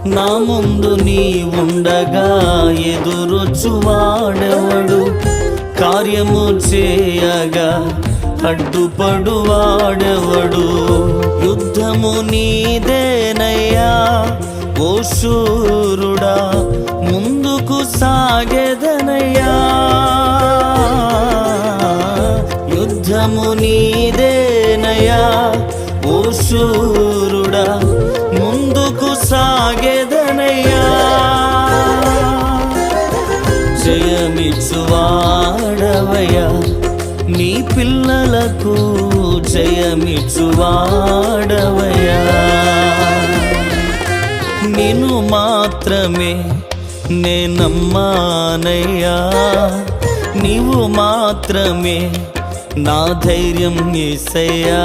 నా ముందు నీ ఉండగా ఎదురొచ్చువాడెవడు? కార్యము చేయగా అడ్డుపడువాడెవడు? యుద్ధము నీదేనయ్యా ఓ శూరుడా, ముందుకు సాగెదనయ్యా. యుద్ధము నీదేనయ్యా ఓ శూరుడా, ముందుకు సాగెదనయ్యా. జయమిచ్చువాడవయ్యా, నీ పిల్లలకు జయమిచ్చువాడవయ్యా. నిన్ను మాత్రమే నే నమ్మానయ్యా, నీవు మాత్రమే నా ధైర్యం యేసయ్యా.